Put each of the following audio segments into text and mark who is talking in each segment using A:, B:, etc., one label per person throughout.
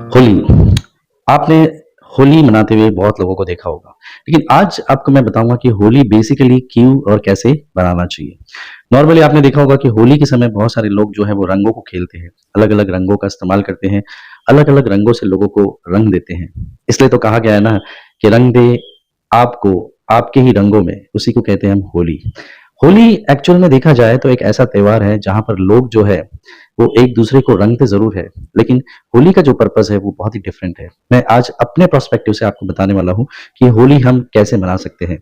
A: होली। आपने होली मनाते हुए बहुत लोगों को देखा होगा। लेकिन आज आपको मैं बताऊँगा कि होली बेसिकली क्यों और कैसे मनाना चाहिए। नॉर्मली आपने देखा होगा कि होली के समय बहुत सारे लोग जो है वो रंगों को खेलते हैं, अलग-अलग रंगों का इस्तेमाल करते हैं, अलग-अलग रंगों से लोगों को रंग देते हैं। इसलिए तो कहा गया है ना कि रंग दे आपको आपके ही रंगों में, उसी को कहते हैं हम होली। होली एक्चुअल में देखा जाए तो एक ऐसा त्योहार है जहाँ पर लोग जो है वो एक-दूसरे को रंगते ज़रूर है, लेकिन होली का जो पर्पस है वो बहुत ही डिफरेंट है। मैं आज अपने पर्सपेक्टिव से आपको बताने वाला हूँ कि होली हम कैसे मना सकते हैं।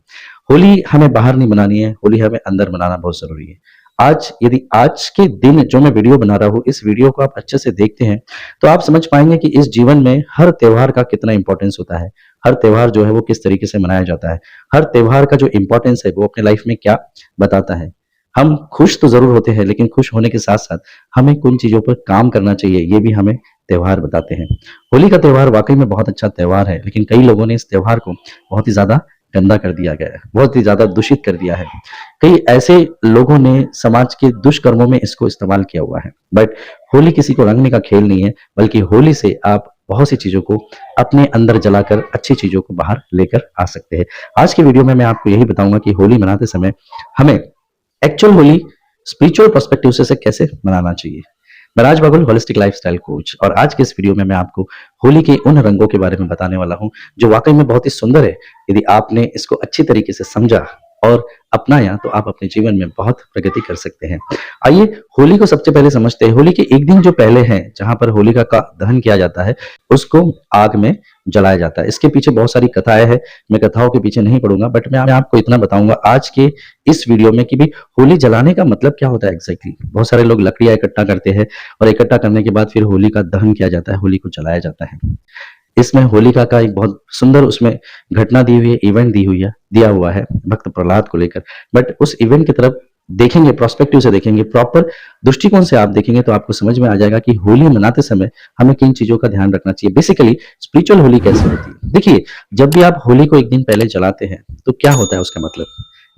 A: होली हमें बाहर नहीं मनानी है, होली हमें अंदर मनाना बहुत ज़रूरी है। आज यदि आज के दिन जो मैं वीडियो बना रहा हूँ, इस वीडियो को आप अच्छे से देखते हैं, तो आप समझ पाएँगे कि इस जीवन में हर त्योहार का कितना इम्पोर्टेंस होता है। हर त्योहार जो है वो किस तरीके से मनाया जाता है। हर त्योहार का जो इम्पोर्टेंस है वो अपने लाइफ में क्या बताता है। हम खुश तो ज़रूर होते हैं, लेकिन खुश होने के साथ-साथ हमें किन चीज़ों पर काम करना चाहिए, ये भी हमें त्योहार बताते हैं। होली का त्योहार वाक़ई में बहुत अच्छा त्योहार है, लेकिन कई लोगों ने इस त्योहार को बहुत ही ज़्यादा गंदा कर दिया गया है, बहुत ही ज़्यादा दूषित कर दिया है। कई ऐसे लोगों ने समाज के दुष्कर्मों में इसको इस्तेमाल किया हुआ है। बट होली किसी को रंगने का खेल नहीं है, बल्कि होली से आप बहुत सी चीज़ों को अपने अंदर जलाकर अच्छी चीज़ों को बाहर लेकर आ सकते हैं। आज की वीडियो में मैं आपको यही बताऊँगा कि होली मनाते समय हमें एक्चुअल होली स्पिरिचुअल पर्सपेक्टिव से कैसे मनाना चाहिए। मैं राज बागुल होलिस्टिक लाइफस्टाइल कोच और आज के इस वीडियो में मैं आपको होली के उन रंगों के बारे में बताने वाला हूं जो वाकई में बहुत ही सुंदर है। यदि आपने इसको अच्छी तरीके से समझा और अपनाया तो आप अपने जीवन में बहुत प्रगति कर सकते हैं। आइए होली को सबसे पहले समझते हैं। होली के एक दिन जो पहले है जहां पर होलिका का दहन किया जाता है, उसको आग में जलाया जाता है। इसके पीछे बहुत सारी कथाएं हैं, मैं कथाओं के पीछे नहीं पड़ूंगा, बट मैं आपको इतना बताऊंगा आज के इस वीडियो में कि भी होली जलाने का मतलब क्या होता है एग्जैक्टली। बहुत सारे लोग लकड़ियां इकट्ठा करते हैं और इकट्ठा करने के बाद फिर होली का दहन किया जाता है, होली को जलाया जाता है। इसमें होलिका का एक बहुत सुंदर उसमें घटना दी हुई है, इवेंट दी हुई है, दिया हुआ है भक्त प्रहलाद को लेकर। बट उस इवेंट की तरफ देखेंगे, प्रोस्पेक्टिव से देखेंगे, प्रॉपर दृष्टिकोण से आप देखेंगे तो आपको समझ में आ जाएगा कि होली मनाते समय हमें किन चीजों का ध्यान रखना चाहिए। बेसिकली स्पिरिचुअल होली कैसे होती है। देखिए, जब भी आप होली को एक दिन पहले जलाते हैं तो क्या होता है उसका मतलब।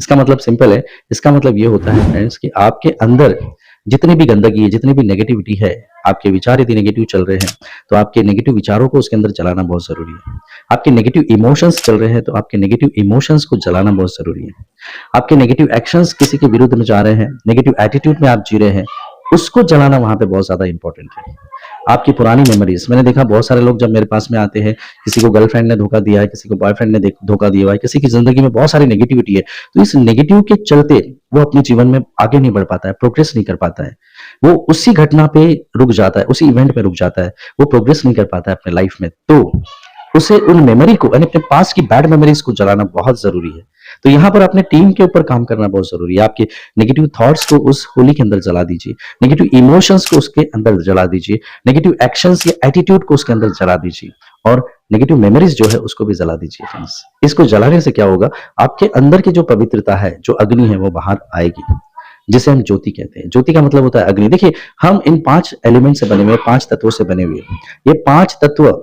A: इसका मतलब सिंपल है। इसका मतलब ये होता है फ्रेंड्स कि आपके अंदर जितनी भी गंदगी है, जितनी भी नेगेटिविटी है, आपके विचार यदि नेगेटिव चल रहे हैं तो आपके नेगेटिव विचारों को उसके अंदर जलाना बहुत जरूरी है। आपके नेगेटिव इमोशंस चल रहे हैं तो आपके नेगेटिव इमोशंस को जलाना बहुत जरूरी है। आपके नेगेटिव एक्शंस किसी के विरुद्ध में जा रहे हैं, नेगेटिव एटीट्यूड में आप जी रहे हैं, उसको जलाना वहां पे बहुत ज्यादा इंपॉर्टेंट है। आपकी पुरानी मेमोरीज, मैंने देखा बहुत सारे लोग जब मेरे पास में आते हैं, किसी को गर्लफ्रेंड ने धोखा दिया है, किसी को बॉयफ्रेंड ने धोखा दिया हुआ है, किसी की जिंदगी में बहुत सारी नेगेटिविटी है, तो इस नेगेटिव के चलते वो अपने जीवन में आगे नहीं बढ़ पाता है, प्रोग्रेस नहीं कर पाता है। वो उसी घटना पे रुक जाता है, उसी इवेंट पे रुक जाता है, वो प्रोग्रेस नहीं कर पाता है अपने लाइफ में। तो उसे उन मेमोरी को यानी अपने पास की बैड मेमोरीज को जलाना बहुत जरूरी है। तो यहाँ पर अपने टीम के ऊपर काम करना बहुत जरूरी है। आपके नेगेटिव थॉट्स को उस होली के अंदर जला दीजिए, नेगेटिव इमोशंस को उसके अंदर जला दीजिए, नेगेटिव एक्शंस या एटीट्यूड को उसके अंदर जला दीजिए और नेगेटिव मेमोरीज जो है उसको भी जला दीजिए फ्रेंड्स। इसको जलाने से क्या होगा, आपके अंदर की जो पवित्रता है, जो अग्नि है, वो बाहर आएगी, जिसे हम ज्योति कहते हैं। ज्योति का मतलब होता है अग्नि। देखिए, हम इन 5 एलिमेंट से बने हुए, 5 तत्वों से बने हुए, ये 5 तत्व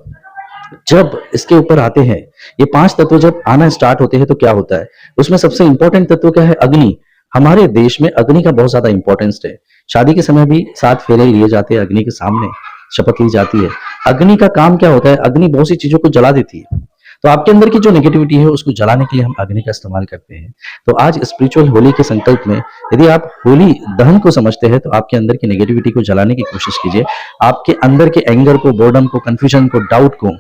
A: जब इसके ऊपर आते हैं, ये 5 तत्व जब आना स्टार्ट होते हैं तो क्या होता है, उसमें सबसे इंपॉर्टेंट तत्व क्या है, अग्नि। हमारे देश में अग्नि का बहुत ज्यादा इंपॉर्टेंस है। शादी के समय भी 7 फेरे लिए जाते हैं, अग्नि के सामने शपथ ली जाती है। अग्नि का काम क्या होता है, अग्नि बहुत सी चीजों को जला देती है। तो आपके अंदर की जो नेगेटिविटी है उसको जलाने के लिए हम अग्नि का इस्तेमाल करते हैं। तो आज स्पिरिचुअल होली के संकल्प में यदि आप होली दहन को समझते हैं तो आपके अंदर की नेगेटिविटी को जलाने की कोशिश कीजिए। आपके अंदर के एंगर को, बोर्डम को, कंफ्यूजन को, डाउट को,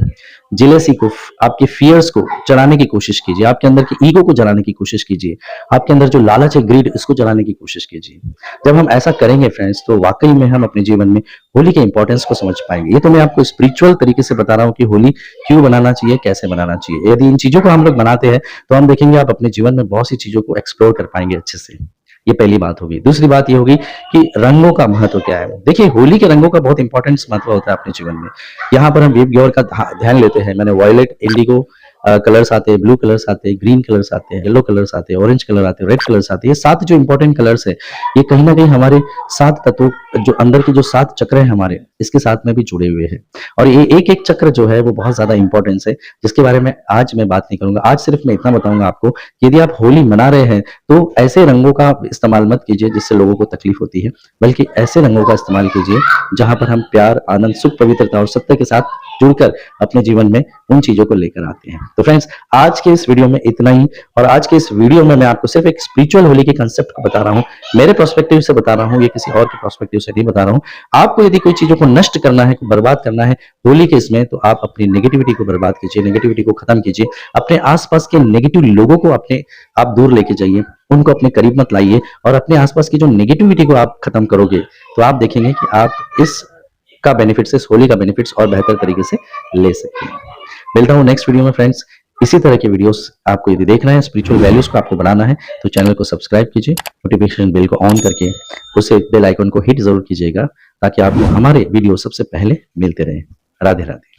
A: जेलेसी को, आपके फियर्स को जलाने की कोशिश कीजिए। आपके अंदर की ईगो को जलाने की कोशिश कीजिए। आपके अंदर जो लालच है, ग्रीड, इसको जलाने की कोशिश कीजिए। जब हम ऐसा करेंगे फ्रेंड्स तो वाकई में हम अपने जीवन में होली के इंपॉर्टेंस को समझ पाएंगे। ये तो मैं आपको स्पिरिचुअल तरीके से बता रहा हूँ कि होली क्यों बनाना चाहिए, कैसे बनाना चाहिए। यदि इन चीजों को हम लोग बनाते हैं तो हम देखेंगे आप अपने जीवन में बहुत सी चीजों को एक्सप्लोर कर पाएंगे अच्छे से। ये पहली बात होगी। दूसरी बात ये होगी कि रंगों का महत्व क्या है। देखिए, होली के रंगों का बहुत इंपॉर्टेंट महत्व होता है अपने जीवन में। यहाँ पर हम वेब ग्योर का ध्यान लेते हैं। मैंने वायलेट, इंडिगो कलर्स आते हैं, ब्लू कलर्स आते हैं, ग्रीन कलर्स आते हैं, येलो कलर्स आते हैं, ऑरेंज कलर आते हैं, रेड कलर्स आते हैं। ये 7 जो इंपॉर्टेंट कलर्स है, ये कहीं ना कहीं हमारे 7 तत्वों, जो अंदर के जो 7 चक्र है हमारे, इसके साथ में भी जुड़े हुए हैं। और ये एक एक चक्र जो है वो बहुत ज्यादा इंपॉर्टेंस है, जिसके बारे में आज मैं बात नहीं करूंगा। आज सिर्फ मैं इतना बताऊंगा आपको कि यदि आप होली मना रहे हैं तो ऐसे रंगों का इस्तेमाल मत कीजिए जिससे लोगों को तकलीफ होती है, बल्कि ऐसे रंगों का इस्तेमाल कीजिए जहां पर हम प्यार, आनंद, सुख, पवित्रता और सत्य के साथ जुड़कर अपने जीवन में उन चीजों को लेकर आते हैं। तो फ्रेंड्स, आज के इस वीडियो में इतना ही। और आज के इस वीडियो में मैं आपको सिर्फ एक स्पिरिचुअल होली के कंसेप्ट को बता रहा हूँ, मेरे पर्सपेक्टिव से बता रहा हूँ, ये किसी और के पर्सपेक्टिव से नहीं बता रहा हूँ। आपको यदि कोई चीजों को नष्ट करना है, बर्बाद करना है होली के इसमें, तो आप अपनी नेगेटिविटी को बर्बाद कीजिए, नेगेटिविटी को खत्म कीजिए, अपने आसपास के नेगेटिव लोगों को आप दूर लेके जाइए, उनको अपने करीब मत लाइए, और अपने आसपास की जो नेगेटिविटी को आप खत्म करोगे तो आप देखेंगे कि आप इस का बेनिफिट्स, इस होली का बेनिफिट्स और बेहतर तरीके से ले सकते हैं। मिलता हूँ नेक्स्ट वीडियो में फ्रेंड्स। इसी तरह के वीडियोस आपको यदि देखना है, स्पिरिचुअल वैल्यूज को आपको बढ़ाना है, तो चैनल को सब्सक्राइब कीजिए, नोटिफिकेशन बेल को ऑन करके उसे बेल आइकन को हिट जरूर कीजिएगा, ताकि आपको हमारे वीडियो सबसे पहले मिलते रहें। राधे राधे।